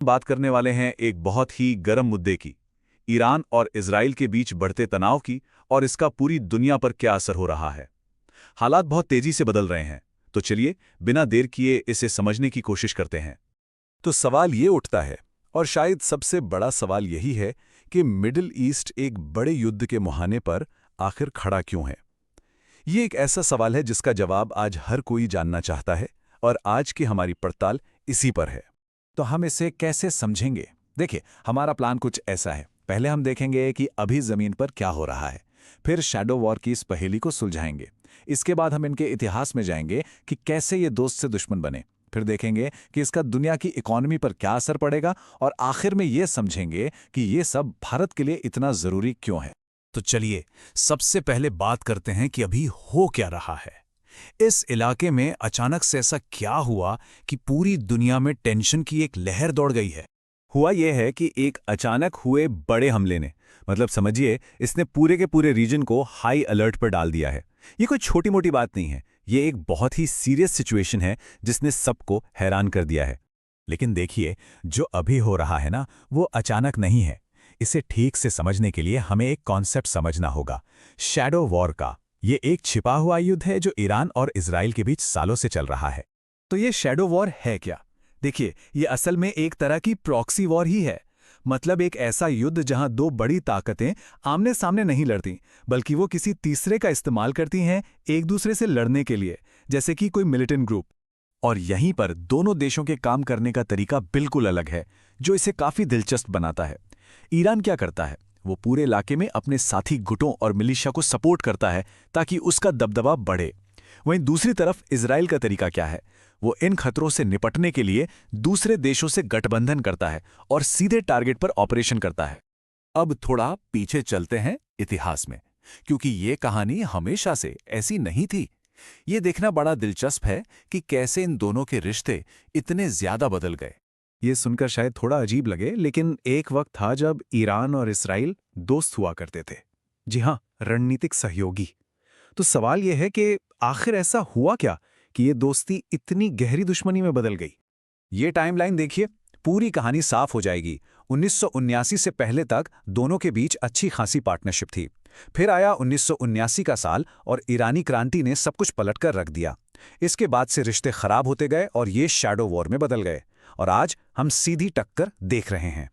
बात करने वाले हैं एक बहुत ही गर्म मुद्दे की, ईरान और इजराइल के बीच बढ़ते तनाव की और इसका पूरी दुनिया पर क्या असर हो रहा है। हालात बहुत तेजी से बदल रहे हैं, तो चलिए बिना देर किए इसे समझने की कोशिश करते हैं। तो सवाल ये उठता है, और शायद सबसे बड़ा सवाल यही है कि मिडिल ईस्ट एक बड़े युद्ध के मुहाने पर आखिर खड़ा क्यों है। ये एक ऐसा सवाल है जिसका जवाब आज हर कोई जानना चाहता है, और आज की हमारी पड़ताल इसी पर है। तो हम इसे कैसे समझेंगे? देखिए, हमारा प्लान कुछ ऐसा है। पहले हम देखेंगे कि अभी जमीन पर क्या हो रहा है, फिर शैडो वॉर की इस पहेली को सुलझाएंगे। इसके बाद हम इनके इतिहास में जाएंगे कि कैसे ये दोस्त से दुश्मन बने। फिर देखेंगे कि इसका दुनिया की इकोनॉमी पर क्या असर पड़ेगा, और आखिर में ये समझेंगे कि ये सब भारत के लिए इतना जरूरी क्यों है। तो चलिए सबसे पहले बात करते हैं कि अभी हो क्या रहा है। इस इलाके में अचानक से ऐसा क्या हुआ कि पूरी दुनिया में टेंशन की एक लहर दौड़ गई है। हुआ यह है कि एक अचानक हुए बड़े हमले ने, मतलब समझिए, इसने पूरे के पूरे रीजन को हाई अलर्ट पर डाल दिया है। ये कोई छोटी मोटी बात नहीं है, ये एक बहुत ही सीरियस सिचुएशन है जिसने सबको हैरान कर दिया है। लेकिन देखिए, जो अभी हो रहा है ना, वो अचानक नहीं है। इसे ठीक से समझने के लिए हमें एक कॉन्सेप्ट समझना होगा, शैडो वॉर का। ये एक छिपा हुआ युद्ध है जो ईरान और इजराइल के बीच सालों से चल रहा है। तो ये शैडो वॉर है क्या? देखिए, ये असल में एक तरह की प्रॉक्सी वॉर ही है। मतलब एक ऐसा युद्ध जहां दो बड़ी ताकतें आमने सामने नहीं लड़ती, बल्कि वो किसी तीसरे का इस्तेमाल करती हैं एक दूसरे से लड़ने के लिए, जैसे कि कोई मिलिटेंट ग्रुप। और यहीं पर दोनों देशों के काम करने का तरीका बिल्कुल अलग है, जो इसे काफी दिलचस्प बनाता है। ईरान क्या करता है? वो पूरे इलाके में अपने साथी गुटों और मिलिशिया को सपोर्ट करता है ताकि उसका दबदबा बढ़े। वहीं दूसरी तरफ इजराइल का तरीका क्या है? वो इन खतरों से निपटने के लिए दूसरे देशों से गठबंधन करता है और सीधे टारगेट पर ऑपरेशन करता है। अब थोड़ा पीछे चलते हैं इतिहास में, क्योंकि ये कहानी हमेशा से ऐसी नहीं थी। ये देखना बड़ा दिलचस्प है कि कैसे इन दोनों के रिश्ते इतने ज्यादा बदल गए। ये सुनकर शायद थोड़ा अजीब लगे, लेकिन एक वक्त था जब ईरान और इसराइल दोस्त हुआ करते थे। जी हाँ, रणनीतिक सहयोगी। तो सवाल यह है कि आखिर ऐसा हुआ क्या कि ये दोस्ती इतनी गहरी दुश्मनी में बदल गई? ये टाइमलाइन देखिए, पूरी कहानी साफ हो जाएगी। 1979 से पहले तक दोनों के बीच अच्छी खासी पार्टनरशिप थी। फिर आया 1979 का साल और ईरानी क्रांति ने सब कुछ पलटकर रख दिया। इसके बाद से रिश्ते खराब होते गए और ये शैडो वॉर में बदल गए, और आज हम सीधी टक्कर देख रहे हैं।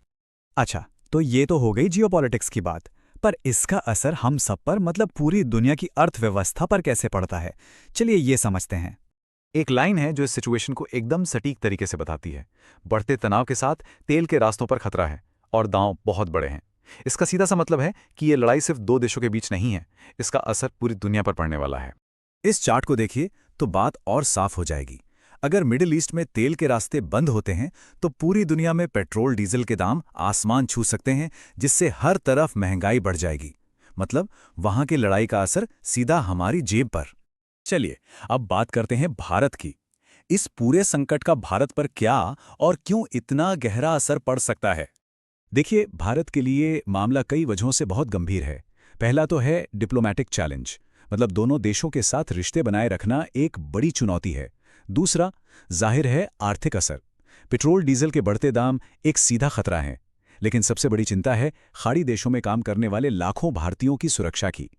अच्छा, तो ये तो हो गई जियोपॉलिटिक्स की बात, पर इसका असर हम सब पर, मतलब पूरी दुनिया की अर्थव्यवस्था पर कैसे पड़ता है? चलिए ये समझते हैं। एक लाइन है जो इस सिचुएशन को एकदम सटीक तरीके से बताती है। बढ़ते तनाव के साथ तेल के रास्तों पर खतरा है और दांव बहुत बड़े हैं। इसका सीधा सा मतलब है कि ये लड़ाई सिर्फ दो देशों के बीच नहीं है, इसका असर पूरी दुनिया पर पड़ने वाला है। इस चार्ट को देखिए तो बात और साफ हो जाएगी। अगर मिडिल ईस्ट में तेल के रास्ते बंद होते हैं तो पूरी दुनिया में पेट्रोल डीजल के दाम आसमान छू सकते हैं, जिससे हर तरफ महंगाई बढ़ जाएगी। मतलब वहां की लड़ाई का असर सीधा हमारी जेब पर। चलिए अब बात करते हैं भारत की। इस पूरे संकट का भारत पर क्या और क्यों इतना गहरा असर पड़ सकता है? देखिए, भारत के लिए मामला कई वजहों से बहुत गंभीर है। पहला तो है डिप्लोमैटिक चैलेंज, मतलब दोनों देशों के साथ रिश्ते बनाए रखना एक बड़ी चुनौती है। दूसरा जाहिर है आर्थिक असर। पेट्रोल डीजल के बढ़ते दाम एक सीधा खतरा है, लेकिन सबसे बड़ी चिंता है खाड़ी देशों में काम करने वाले लाखों भारतीयों की सुरक्षा की।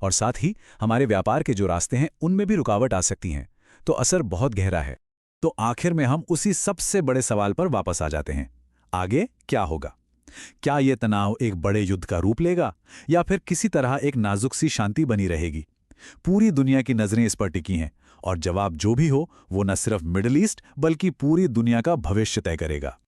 और साथ ही हमारे व्यापार के जो रास्ते हैं उनमें भी रुकावट आ सकती हैं। तो असर बहुत गहरा है। तो आखिर में हम उसी सबसे बड़े सवाल पर वापस आ जाते हैं, आगे क्या होगा? क्या ये तनाव एक बड़े युद्ध का रूप लेगा, या फिर किसी तरह एक नाजुक सी शांति बनी रहेगी? पूरी दुनिया की नजरें इस पर टिकी हैं, और जवाब जो भी हो वो न सिर्फ मिडिल ईस्ट बल्कि पूरी दुनिया का भविष्य तय करेगा।